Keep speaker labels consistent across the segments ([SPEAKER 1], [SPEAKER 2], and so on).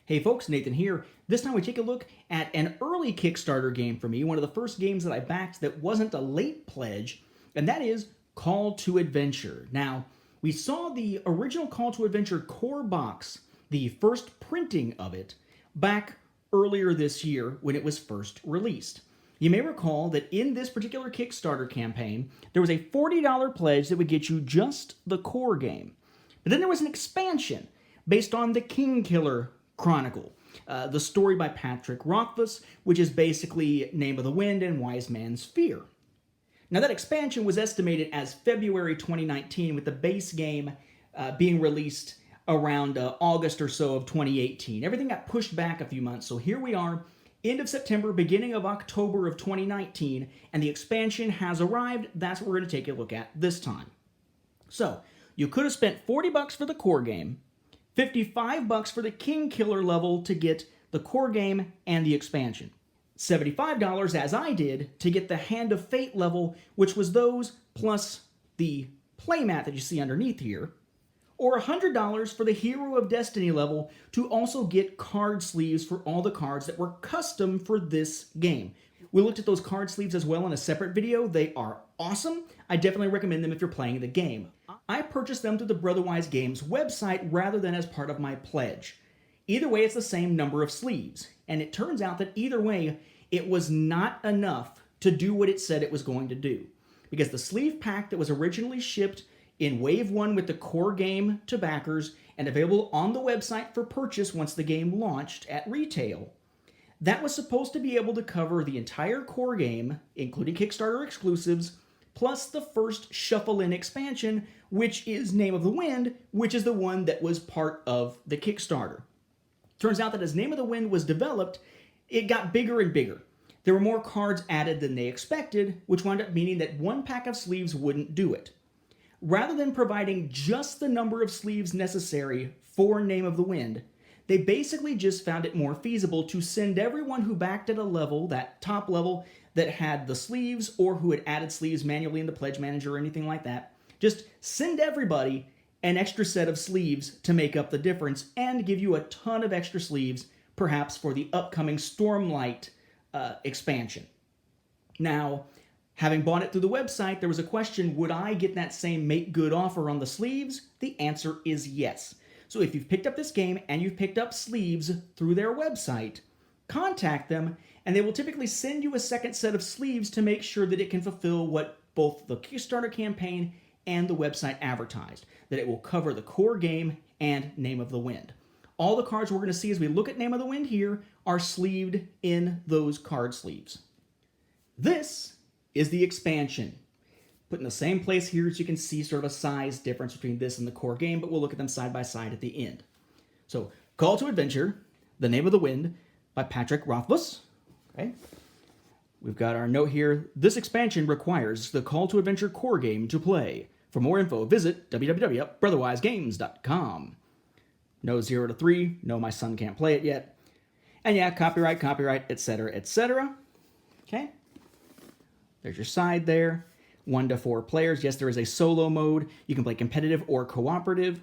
[SPEAKER 1] Hey folks, Nathan here. This time we take a look at an early Kickstarter game for me, one of the first games that I backed that wasn't a late pledge, and that is Call to Adventure. Now, we saw the original Call to Adventure core box, the first printing of it, back earlier this year when it was first released. You may recall that in this particular Kickstarter campaign, there was a $40 pledge that would get you just the core game. But then there was an expansion based on the Kingkiller Chronicle, the story by Patrick Rothfuss, which is basically Name of the Wind and Wise Man's Fear. Now that expansion was estimated as February 2019, with the base game being released around August or so of 2018. Everything got pushed back a few months, so here we are, end of September, beginning of October of 2019, and the expansion has arrived. That's what we're going to take a look at this time. So, you could have spent $40 for the core game, $55 for the Kingkiller level to get the core game and the expansion, $75, as I did, to get the Hand of Fate level, which was those plus the playmat that you see underneath here, or $100 for the Hero of Destiny level to also get card sleeves for all the cards that were custom for this game. We looked at those card sleeves as well in a separate video. They are awesome. I definitely recommend them if you're playing the game. I purchased them through the Brotherwise Games website rather than as part of my pledge. Either way, it's the same number of sleeves. And it turns out that either way, it was not enough to do what it said it was going to do. Because the sleeve pack that was originally shipped in Wave 1 with the core game to backers and available on the website for purchase once the game launched at retail, that was supposed to be able to cover the entire core game, including Kickstarter exclusives, plus the first Shuffle-In expansion, which is Name of the Wind, which is the one that was part of the Kickstarter. Turns out that as Name of the Wind was developed, it got bigger and bigger. There were more cards added than they expected, which wound up meaning that one pack of sleeves wouldn't do it. Rather than providing just the number of sleeves necessary for Name of the Wind, they basically just found it more feasible to send everyone who backed at a level, that top level, that had the sleeves or who had added sleeves manually in the Pledge Manager or anything like that, just send everybody an extra set of sleeves to make up the difference and give you a ton of extra sleeves, perhaps for the upcoming Stormlight expansion. Now, having bought it through the website, there was a question, would I get that same make good offer on the sleeves? The answer is yes. So if you've picked up this game and you've picked up sleeves through their website, contact them and they will typically send you a second set of sleeves to make sure that it can fulfill what both the Kickstarter campaign and the website advertised, that it will cover the core game and Name of the Wind. All the cards we're going to see as we look at Name of the Wind here are sleeved in those card sleeves. This is the expansion. Put in the same place here so you can see sort of a size difference between this and the core game, but we'll look at them side by side at the end. So, Call to Adventure, The Name of the Wind by Patrick Rothfuss. Okay. We've got our note here. This expansion requires the Call to Adventure core game to play. For more info, visit www.brotherwisegames.com. No 0 to 3. No, my son can't play it yet. And yeah, copyright, etc., etc. Okay. There's your side there. 1 to 4 players. Yes, there is a solo mode. You can play competitive or cooperative.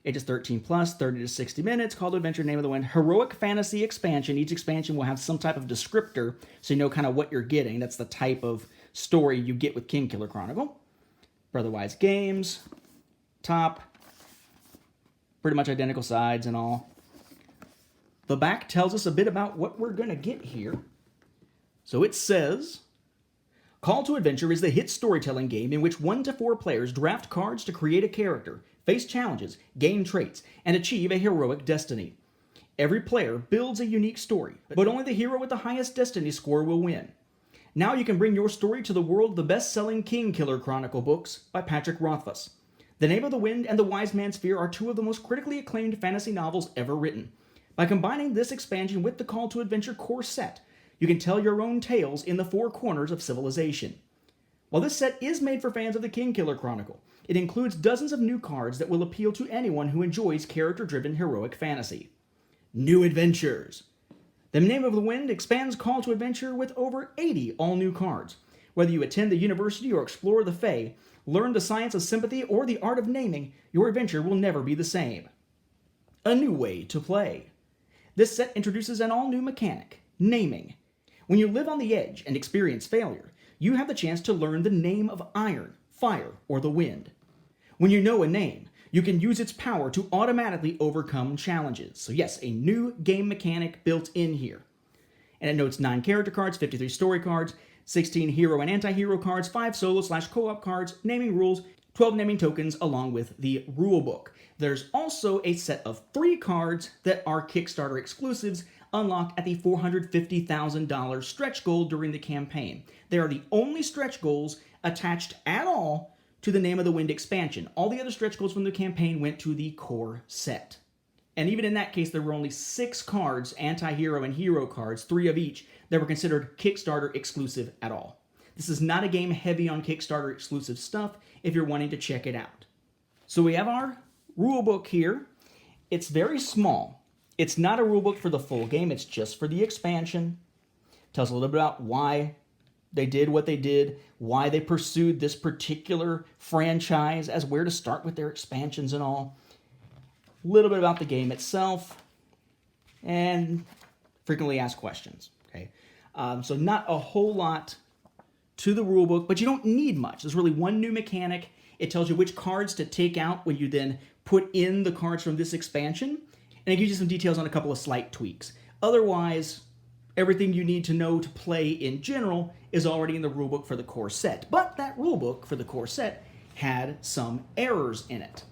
[SPEAKER 1] Ages 13 plus, 30 to 60 minutes. Call to Adventure, Name of the Wind. Heroic Fantasy expansion. Each expansion will have some type of descriptor so you know kind of what you're getting. That's the type of story you get with Kingkiller Chronicle. Brotherwise Games. Top. Pretty much identical sides and all. The back tells us a bit about what we're going to get here. So it says, Call to Adventure is the hit storytelling game in which 1 to 4 players draft cards to create a character, face challenges, gain traits, and achieve a heroic destiny. Every player builds a unique story, but only the hero with the highest destiny score will win. Now you can bring your story to the world of the best-selling Kingkiller Chronicle books by Patrick Rothfuss. The Name of the Wind and The Wise Man's Fear are two of the most critically acclaimed fantasy novels ever written. By combining this expansion with the Call to Adventure core set, you can tell your own tales in the 4 corners of civilization. While this set is made for fans of the Kingkiller Chronicle, it includes dozens of new cards that will appeal to anyone who enjoys character-driven heroic fantasy. New adventures. The Name of the Wind expands Call to Adventure with over 80 all-new cards. Whether you attend the university or explore the Fae, learn the science of sympathy or the art of naming, your adventure will never be the same. A new way to play. This set introduces an all-new mechanic, naming. When you live on the edge and experience failure, you have the chance to learn the name of iron, fire, or the wind. When you know a name, you can use its power to automatically overcome challenges. So yes, a new game mechanic built in here. And it notes 9 character cards, 53 story cards, 16 hero and anti-hero cards, 5 solo/co-op cards, naming rules, 12 naming tokens, along with the rulebook. There's also a set of 3 cards that are Kickstarter exclusives unlocked at the $450,000 stretch goal during the campaign. They are the only stretch goals attached at all to the Name of the Wind expansion. All the other stretch goals from the campaign went to the core set. And even in that case, there were only 6 cards, anti-hero and hero cards, 3 of each, that were considered Kickstarter exclusive at all. This is not a game heavy on Kickstarter exclusive stuff if you're wanting to check it out. So we have our rulebook here. It's very small. It's not a rulebook for the full game, it's just for the expansion. Tells a little bit about why they did what they did, why they pursued this particular franchise, as where to start with their expansions and all. A little bit about the game itself, and frequently asked questions. Okay, so not a whole lot to the rulebook, but you don't need much. There's really one new mechanic. It tells you which cards to take out when you then put in the cards from this expansion, and it gives you some details on a couple of slight tweaks. Otherwise, everything you need to know to play in general is already in the rulebook for the core set. But that rulebook for the core set had some errors in it.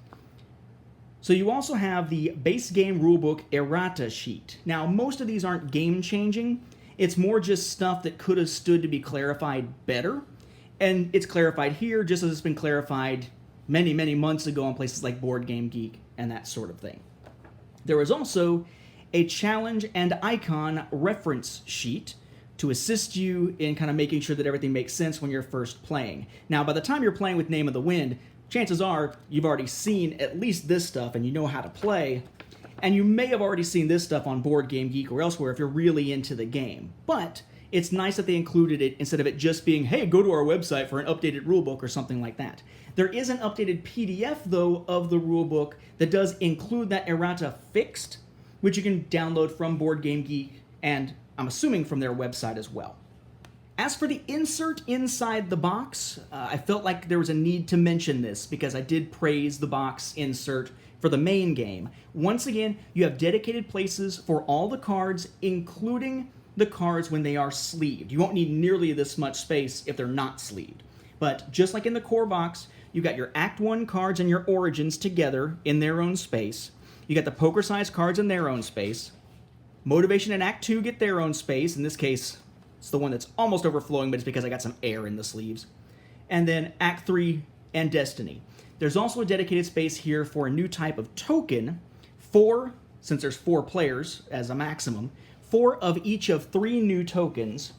[SPEAKER 1] So you also have the base game rulebook errata sheet. Now, most of these aren't game-changing. It's more just stuff that could have stood to be clarified better. And it's clarified here just as it's been clarified many, many months ago on places like Board Game Geek and that sort of thing. There was also a challenge and icon reference sheet to assist you in kind of making sure that everything makes sense when you're first playing. Now, by the time you're playing with Name of the Wind, chances are you've already seen at least this stuff and you know how to play, and you may have already seen this stuff on Board Game Geek or elsewhere if you're really into the game. But it's nice that they included it instead of it just being, hey, go to our website for an updated rulebook or something like that. There is an updated PDF, though, of the rulebook that does include that errata fixed, which you can download from Board Game Geek and I'm assuming from their website as well. As for the insert inside the box, I felt like there was a need to mention this because I did praise the box insert for the main game. Once again, you have dedicated places for all the cards, including the cards when they are sleeved. You won't need nearly this much space if they're not sleeved. But just like in the core box, you got your Act 1 cards and your Origins together in their own space. You got the poker-sized cards in their own space. Motivation and Act 2 get their own space. In this case, it's the one that's almost overflowing, but it's because I got some air in the sleeves. And then Act 3 and Destiny. There's also a dedicated space here for a new type of token. 4, since there's 4 players as a maximum, 4 of each of 3 new tokens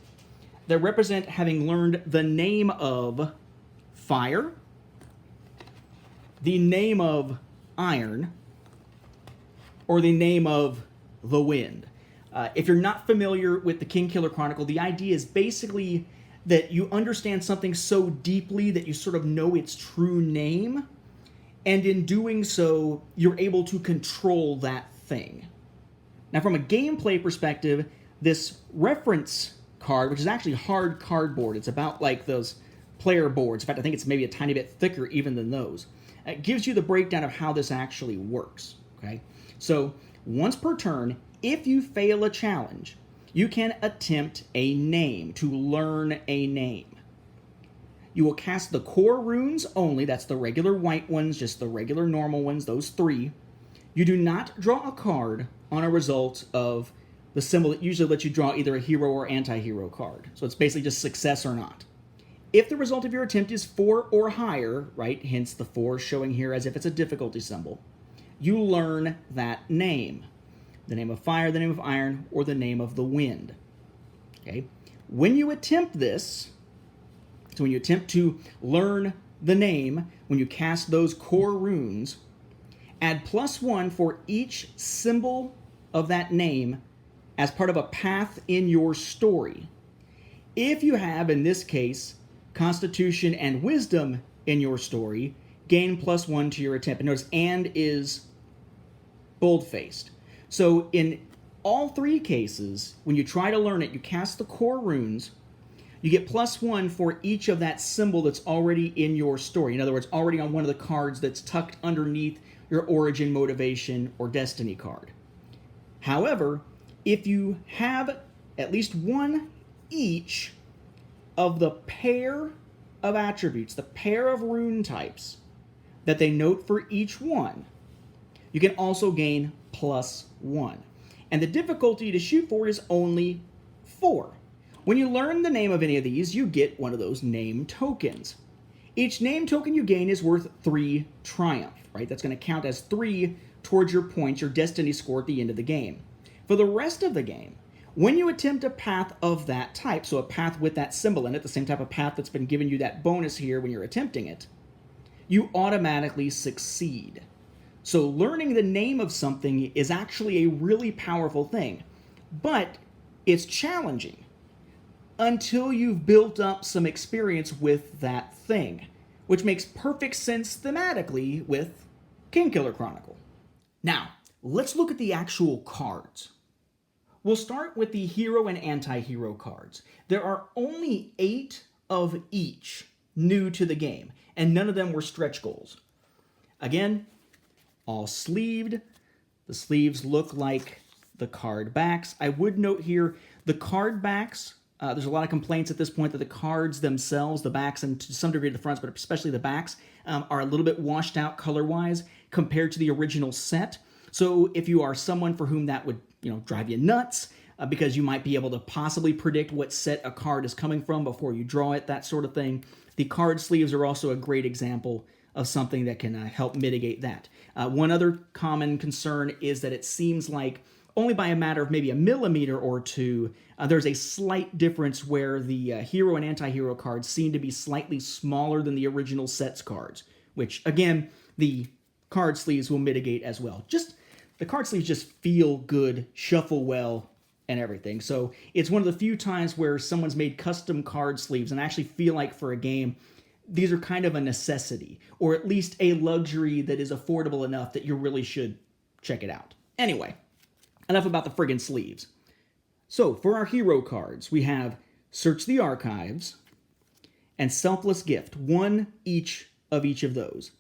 [SPEAKER 1] that represent having learned the name of fire, the name of iron, or the name of the wind. If you're not familiar with the King Killer Chronicle, the idea is basically that you understand something so deeply that you sort of know its true name, and in doing so, you're able to control that thing. Now, from a gameplay perspective, this reference card, which is actually hard cardboard, it's about like those player boards. In fact, I think it's maybe a tiny bit thicker even than those. It gives you the breakdown of how this actually works, okay? So, once per turn, if you fail a challenge, you can attempt a name, to learn a name. You will cast the core runes only, that's the regular white ones, just the regular normal ones, those 3. You do not draw a card on a result of the symbol that usually lets you draw either a hero or anti-hero card. So it's basically just success or not. If the result of your attempt is 4 or higher, right, hence the 4 showing here as if it's a difficulty symbol, you learn that name. The name of fire, the name of iron, or the name of the wind. Okay? When you attempt this, so when you attempt to learn the name, when you cast those core runes, add +1 for each symbol of that name as part of a path in your story. If you have, in this case, Constitution and Wisdom in your story, gain +1 to your attempt. And notice, and is bold-faced. So in all three cases, when you try to learn it, you cast the core runes, you get +1 for each of that symbol that's already in your story. In other words, already on one of the cards that's tucked underneath your origin, motivation, or destiny card. However, if you have at least one each of the pair of attributes, the pair of rune types that they note for each one, you can also gain +1. And the difficulty to shoot for is only 4. When you learn the name of any of these, you get one of those name tokens. Each name token you gain is worth 3 triumph, right? That's going to count as 3 towards your points, your destiny score at the end of the game. For the rest of the game, when you attempt a path of that type, so a path with that symbol in it, the same type of path that's been giving you that bonus here when you're attempting it, you automatically succeed. So learning the name of something is actually a really powerful thing, but it's challenging until you've built up some experience with that thing, which makes perfect sense thematically with Kingkiller Chronicle. Now, let's look at the actual cards. We'll start with the hero and anti-hero cards. There are only 8 of each new to the game, and none of them were stretch goals. Again, all sleeved. The sleeves look like the card backs. I would note here, the card backs, there's a lot of complaints at this point that the cards themselves, the backs and to some degree the fronts, but especially the backs, are a little bit washed out color-wise compared to the original set. So if you are someone for whom that would drive you nuts, because you might be able to possibly predict what set a card is coming from before you draw it, that sort of thing, the card sleeves are also a great example of something that can help mitigate that. One other common concern is that it seems like only by a matter of maybe a millimeter or two, there's a slight difference where the hero and anti-hero cards seem to be slightly smaller than the original set's cards, which, again, the card sleeves will mitigate as well. The card sleeves just feel good, shuffle well, and everything. So it's one of the few times where someone's made custom card sleeves and actually feel like for a game, these are kind of a necessity, or at least a luxury that is affordable enough that you really should check it out. Anyway, enough about the friggin' sleeves. So, for our hero cards, we have Search the Archives and Selfless Gift, one each of those.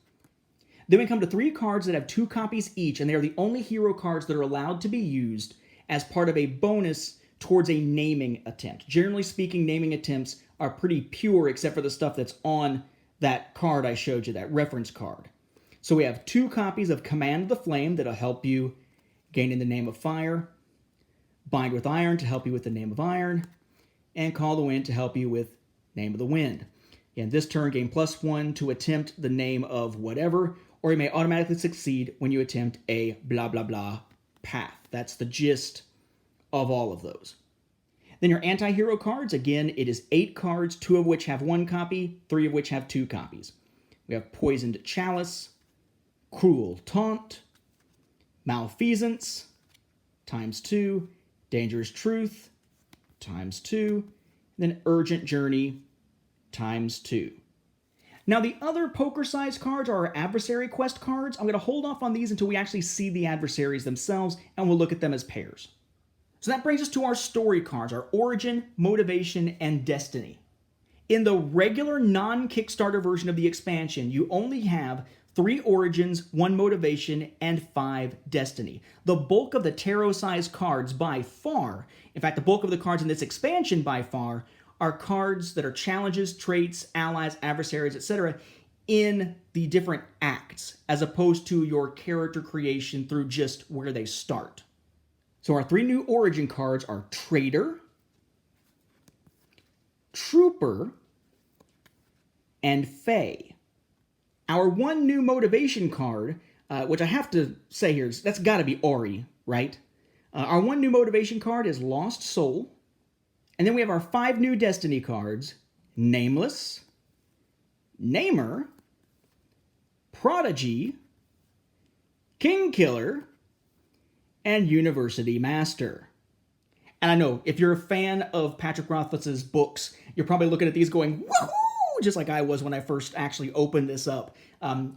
[SPEAKER 1] Then we come to 3 cards that have 2 copies each, and they are the only hero cards that are allowed to be used as part of a bonus towards a naming attempt. Generally speaking, naming attempts are pretty pure except for the stuff that's on that card I showed you, that reference card. So we have 2 copies of Command the Flame that'll help you gain in the name of fire, Bind with Iron to help you with the name of iron, and Call the Wind to help you with name of the wind. Again, this turn gain +1 to attempt the name of whatever, or you may automatically succeed when you attempt a blah blah blah path. That's the gist of all of those. Then your anti-hero cards, again, it is 8 cards, 2 of which have 1 copy, 3 of which have 2 copies. We have Poisoned Chalice, Cruel Taunt, Malfeasance, ×2, Dangerous Truth, ×2, and then Urgent Journey, ×2. Now, the other poker-sized cards are our Adversary Quest cards. I'm going to hold off on these until we actually see the adversaries themselves, and we'll look at them as pairs. So that brings us to our story cards, our Origin, Motivation, and Destiny. In the regular non-Kickstarter version of the expansion, you only have 3 Origins, 1 Motivation, and 5 Destiny. The bulk of the tarot-sized cards by far, in fact, the bulk of the cards in this expansion by far, are cards that are challenges, traits, allies, adversaries, etc. in the different acts, as opposed to your character creation through just where they start. So our 3 new Origin cards are Traitor, Trooper, and Fae. Our 1 new Motivation card, which I have to say here, that's got to be Ori, right? Our 1 new Motivation card is Lost Soul. And then we have our 5 new Destiny cards, Nameless, Namer, Prodigy, Kingkiller, and University Master. And I know, if you're a fan of Patrick Rothfuss's books, you're probably looking at these going, woohoo! Just like I was when I first actually opened this up.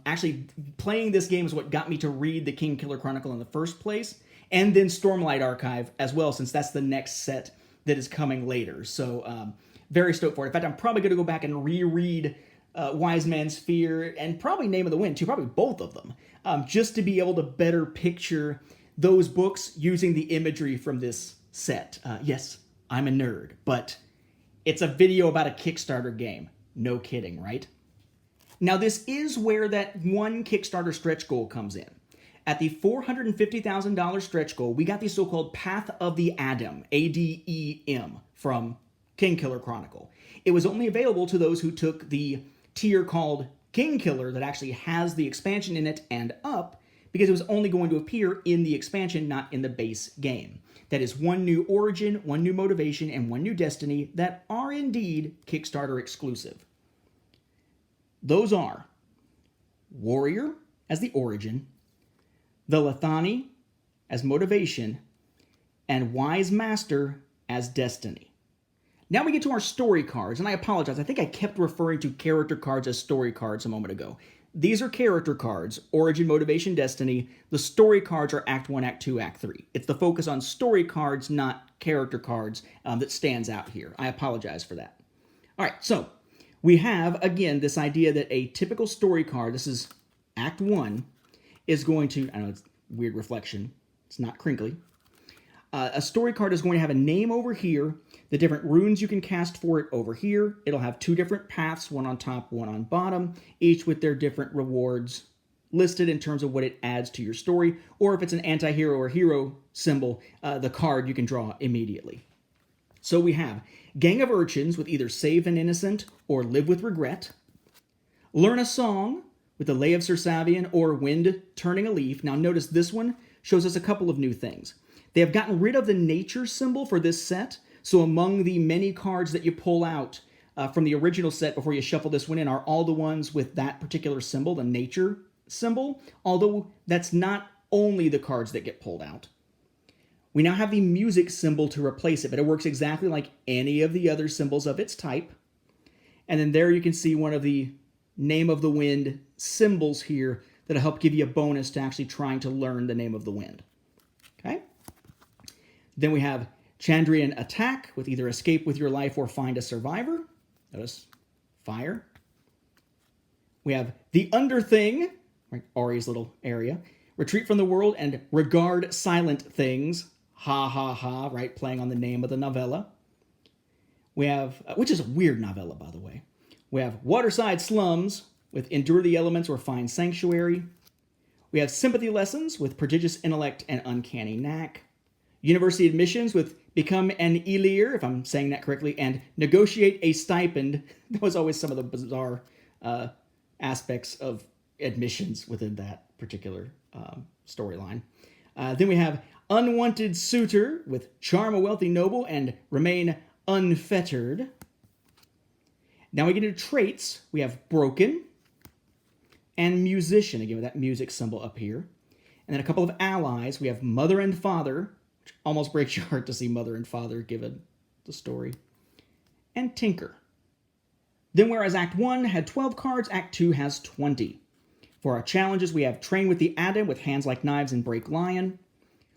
[SPEAKER 1] Actually, playing this game is what got me to read the Kingkiller Chronicle in the first place. and then Stormlight Archive as well, since that's the next set that is coming later. So very stoked for it. In fact, I'm probably going to go back and reread Wise Man's Fear and probably Name of the Wind too, probably both of them, just to be able to better picture those books using the imagery from this set. Yes, I'm a nerd, but it's a video about a Kickstarter game. No kidding, right? Now, this is where that one Kickstarter stretch goal comes in. At the $450,000 stretch goal, we got the so-called Path of the Adem, A-D-E-M, from Kingkiller Chronicle. It was only available to those who took the tier called Kingkiller that actually has the expansion in it and up, because it was only going to appear in the expansion, not in the base game. That is one new origin, one new motivation, and one new destiny that are indeed Kickstarter exclusive. Those are Warrior as the origin, the Lethani as motivation, and Wise Master as destiny. Now we get to our story cards, and I apologize, I think I kept referring to character cards as story cards a moment ago. These are character cards, Origin, Motivation, Destiny. The story cards are Act 1, Act 2, Act 3. It's the focus on story cards, not character cards, that stands out here. I apologize for that. All right, so we have, again, this idea that a typical story card, this is Act 1, is going to, I know it's weird reflection, it's not crinkly. A story card is going to have a name over here, the different runes you can cast for it over here. It'll have two different paths, one on top, one on bottom, each with their different rewards listed in terms of what it adds to your story, or if it's an anti-hero or hero symbol, the card you can draw immediately. So we have Gang of Urchins with either Save an Innocent or Live with Regret, Learn a Song with the Lay of Sir Savian or Wind Turning a Leaf. Now notice this one shows us a couple of new things. They have gotten rid of the nature symbol for this set, so among the many cards that you pull out from the original set before you shuffle this one in are all the ones with that particular symbol, the nature symbol, although that's not only the cards that get pulled out. We now have the music symbol to replace it, but it works exactly like any of the other symbols of its type. And then there you can see one of the Name of the Wind symbols here that'll help give you a bonus to actually trying to learn the Name of the Wind. Okay? Then we have Chandrian Attack with either Escape with Your Life or Find a Survivor. Notice fire. We have The Underthing, right, Ari's little area. Retreat from the World and Regard Silent Things. Ha ha ha, right, playing on the name of the novella. We have, which is a weird novella, by the way. We have Waterside Slums with Endure the Elements or Find Sanctuary. We have Sympathy Lessons with Prodigious Intellect and Uncanny Knack. University Admissions with Become an Elir, if I'm saying that correctly, and Negotiate a Stipend. That was always some of the bizarre aspects of admissions within that particular storyline. Then we have Unwanted Suitor with Charm a Wealthy Noble and Remain Unfettered. Now we get into traits. We have Broken and Musician, again with that music symbol up here. And then a couple of allies. We have Mother and Father, which almost breaks your heart to see Mother and Father given the story, and Tinker. Then whereas Act 1 had 12 cards, Act 2 has 20. For our challenges, we have Train with the Adam with Hands Like Knives and Break Lion.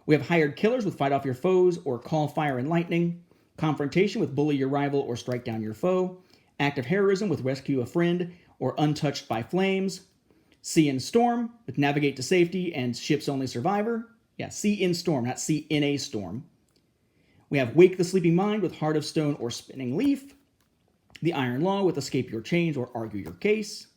[SPEAKER 1] We have Hired Killers with Fight Off Your Foes or Call Fire and Lightning. Confrontation with Bully Your Rival or Strike Down Your Foe. Act of Heroism with Rescue a Friend or Untouched by Flames. Sea in Storm with Navigate to Safety and Ship's Only Survivor. Yeah, Sea in Storm, not Sea in a Storm. We have Wake the Sleeping Mind with Heart of Stone or Spinning Leaf. The Iron Law with Escape Your Chains or Argue Your Case.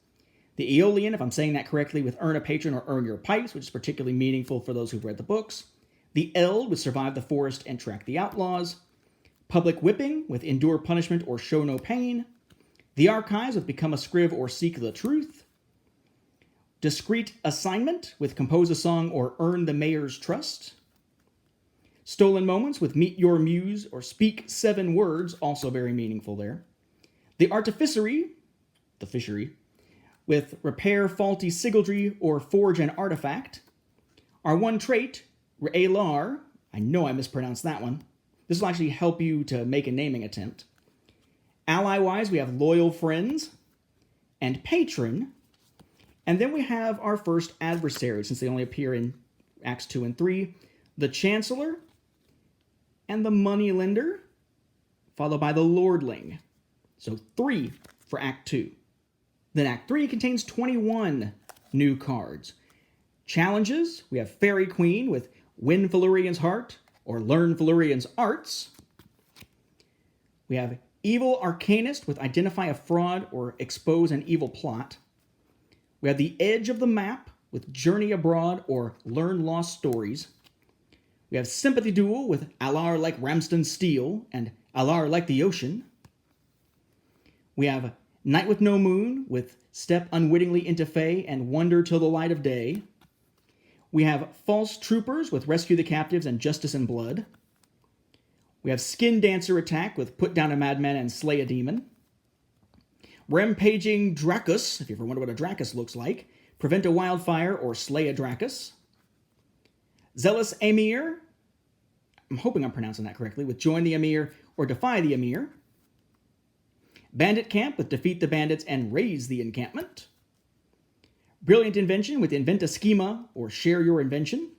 [SPEAKER 1] The Aeolian, if I'm saying that correctly, with Earn a Patron or Earn Your Pipes, which is particularly meaningful for those who've read the books. The Eld with Survive the Forest and Track the Outlaws. Public Whipping with Endure Punishment or Show No Pain. The Archives with Become a Scriv or Seek the Truth. Discreet Assignment with Compose a Song or Earn the Mayor's Trust. Stolen Moments with Meet Your Muse or Speak 7 Words, also very meaningful there. The Artificery, the fishery, with Repair Faulty Sigildry or Forge an Artifact. Our one trait, Re'elar, I know I mispronounced that one. This will actually help you to make a naming attempt. Ally-wise, we have Loyal Friends and Patron. And then we have our first adversary, since they only appear in Acts 2 and 3. the Chancellor, and the Moneylender, followed by the Lordling. So 3 for Act 2. Then Act 3 contains 21 new cards. Challenges, we have Fairy Queen with Win Felurian's Heart or Learn Felurian's Arts. We have Evil Arcanist with Identify a Fraud or Expose an Evil Plot. We have The Edge of the Map with Journey Abroad or Learn Lost Stories. We have Sympathy Duel with Alar like Ramston Steel and Alar like the Ocean. We have Night with No Moon with Step Unwittingly into Fey and Wander Till the Light of Day. We have False Troopers with Rescue the Captives and Justice and Blood. We have Skin Dancer Attack with Put Down a Madman and Slay a Demon. Rampaging Dracus, if you ever wonder what a Dracus looks like, Prevent a Wildfire or Slay a Dracus. Zealous Emir, I'm hoping I'm pronouncing that correctly, with Join the Emir or Defy the Emir. Bandit Camp with Defeat the Bandits and Raise the Encampment. Brilliant Invention with Invent a Schema or Share your Invention.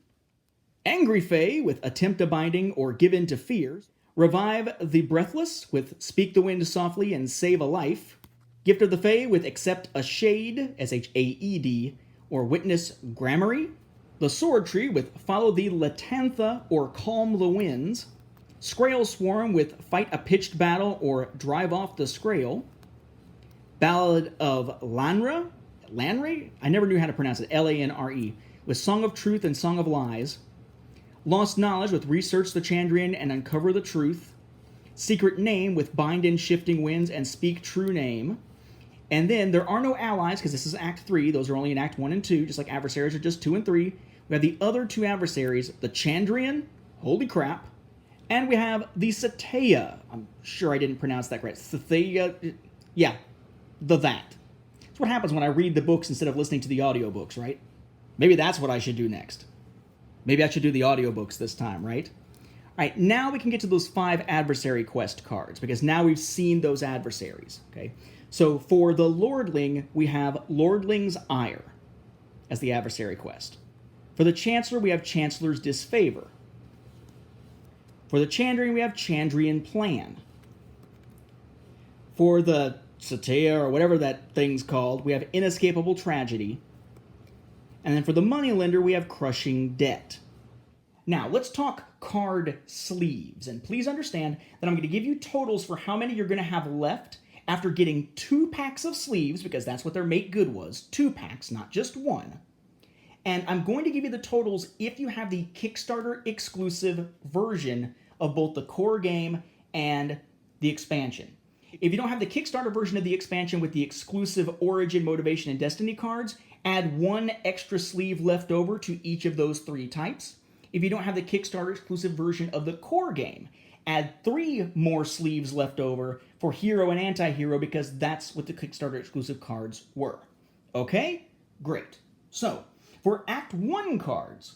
[SPEAKER 1] Angry Fae with Attempt a Binding or Give in to Fears. Revive the Breathless with Speak the Wind Softly and Save a Life. Gift of the Fae with Accept a Shade, S-H-A-E-D, or Witness Gramarye. The Sword Tree with Follow the Latantha or Calm the Winds. Scrael Swarm with Fight a Pitched Battle or Drive off the Scrael. Ballad of Lanre? I never knew how to pronounce it, L-A-N-R-E, with Song of Truth and Song of Lies. Lost Knowledge with Research the Chandrian and Uncover the Truth. Secret Name with Bind in Shifting Winds and Speak True Name. And then there are no allies because this is Act 3. Those are only in Act 1 and 2, just like adversaries are just 2 and 3. We have the other 2 adversaries, the Chandrian, holy crap, and we have the Satea. I'm sure I didn't pronounce that right. Satea, yeah, that. That's what happens when I read the books instead of listening to the audiobooks, right? Maybe that's what I should do next. Maybe I should do the audiobooks this time, right? All right, now we can get to those 5 adversary quest cards, because now we've seen those adversaries, okay? So for the Lordling, we have Lordling's Ire as the adversary quest. For the Chancellor, we have Chancellor's Disfavor. For the Chandrian, we have Chandrian Plan. For the Satea, or whatever that thing's called, we have Inescapable Tragedy. And then for the Moneylender, we have Crushing Debt. Now, let's talk card sleeves. And please understand that I'm going to give you totals for how many you're going to have left after getting 2 packs of sleeves, because that's what their make good was. 2 packs, not just 1. And I'm going to give you the totals if you have the Kickstarter exclusive version of both the core game and the expansion. If you don't have the Kickstarter version of the expansion with the exclusive Origin, Motivation, and Destiny cards, add 1 extra sleeve left over to each of those 3 types. If you don't have the Kickstarter exclusive version of the core game, add 3 more sleeves left over for Hero and Antihero, because that's what the Kickstarter exclusive cards were. Okay? Great. So, for Act 1 cards,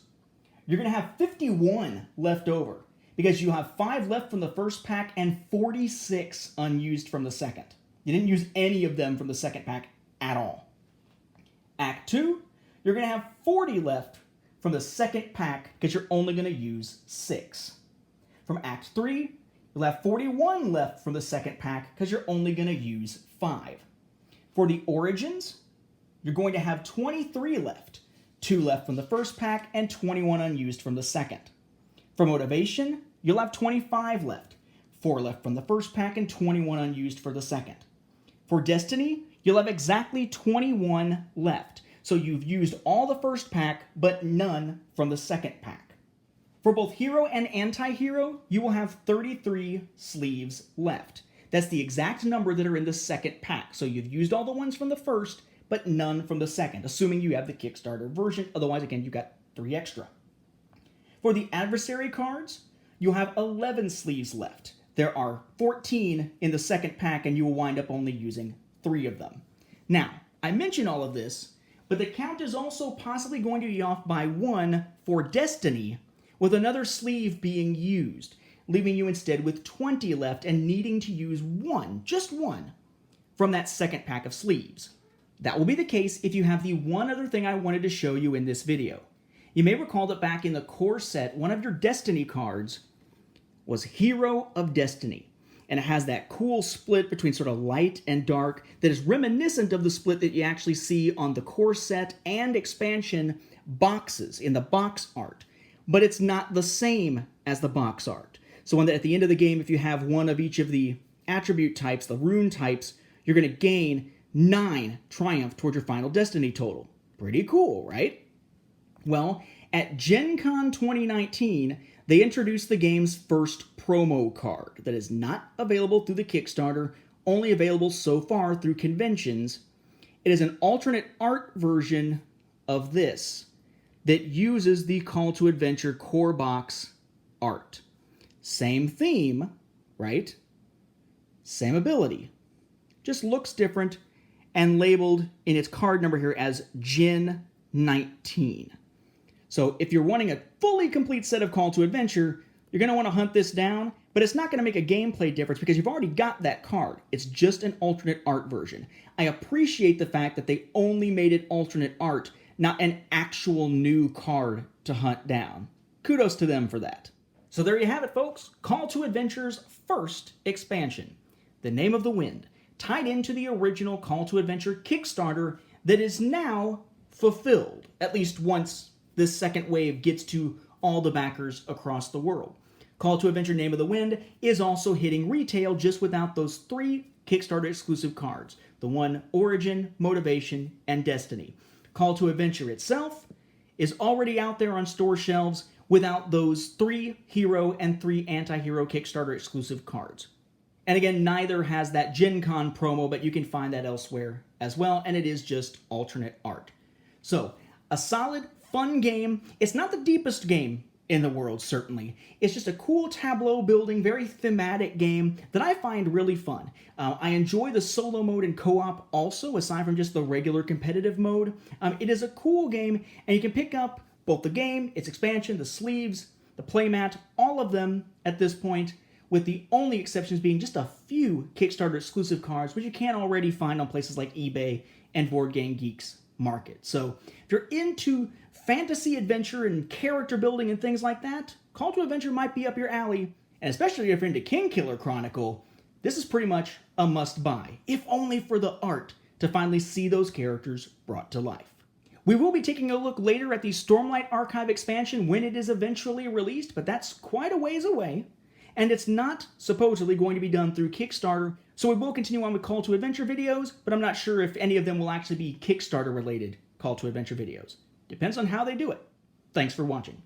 [SPEAKER 1] you're going to have 51 left over, because you have 5 left from the first pack and 46 unused from the second. You didn't use any of them from the second pack at all. Act 2, you're going to have 40 left from the second pack, because you're only going to use 6. From Act 3, you'll have 41 left from the second pack, because you're only going to use 5. For the Origins, you're going to have 23 left. 2 left from the first pack and 21 unused from the second. For Motivation, you'll have 25 left. 4 left from the first pack and 21 unused for the second. For Destiny, you'll have exactly 21 left. So you've used all the first pack, but none from the second pack. For both Hero and Antihero, you will have 33 sleeves left. That's the exact number that are in the second pack. So you've used all the ones from the first, but none from the second, assuming you have the Kickstarter version. Otherwise, again, you've got 3 extra. For the adversary cards, you'll have 11 sleeves left. There are 14 in the second pack, and you will wind up only using 3 of them. Now, I mention all of this, but the count is also possibly going to be off by 1 for Destiny, with another sleeve being used, leaving you instead with 20 left and needing to use 1, just 1, from that second pack of sleeves. That will be the case if you have the one other thing I wanted to show you in this video. You may recall that back in the core set, one of your Destiny cards was Hero of Destiny. And it has that cool split between sort of light and dark that is reminiscent of the split that you actually see on the core set and expansion boxes in the box art. But it's not the same as the box art. So at the end of the game, if you have one of each of the attribute types, the rune types, you're going to gain 9 triumph towards your final Destiny total. Pretty cool, right? Well, at GenCon 2019, they introduced the game's first promo card that is not available through the Kickstarter, only available so far through conventions. It is an alternate art version of this that uses the Call to Adventure core box art. Same theme, right? Same ability. Just looks different and labeled in its card number here as Gen 19. So if you're wanting a fully complete set of Call to Adventure, you're going to want to hunt this down, but it's not going to make a gameplay difference because you've already got that card. It's just an alternate art version. I appreciate the fact that they only made it alternate art, not an actual new card to hunt down. Kudos to them for that. So there you have it, folks. Call to Adventure's first expansion, The Name of the Wind, tied into the original Call to Adventure Kickstarter that is now fulfilled, at least once this second wave gets to all the backers across the world. Call to Adventure Name of the Wind is also hitting retail just without those 3 Kickstarter exclusive cards, the one Origin, Motivation, and Destiny. Call to Adventure itself is already out there on store shelves without those 3 Hero and 3 Antihero Kickstarter exclusive cards. And again, neither has that GenCon promo, but you can find that elsewhere as well, and it is just alternate art. So, a solid, fun game. It's not the deepest game in the world, certainly. It's just a cool tableau building, very thematic game that I find really fun. I enjoy the solo mode and co-op also, aside from just the regular competitive mode. It is a cool game, and you can pick up both the game, its expansion, the sleeves, the playmat, all of them at this point, with the only exceptions being just a few Kickstarter exclusive cards, which you can already find on places like eBay and Board Game Geek's market. So if you're into fantasy adventure and character building and things like that, Call to Adventure might be up your alley. And especially if you're into Kingkiller Chronicle, this is pretty much a must-buy, if only for the art to finally see those characters brought to life. We will be taking a look later at the Stormlight Archive expansion when it is eventually released, but that's quite a ways away. And it's not supposedly going to be done through Kickstarter, so we will continue on with Call to Adventure videos, but I'm not sure if any of them will actually be Kickstarter-related Call to Adventure videos. Depends on how they do it. Thanks for watching.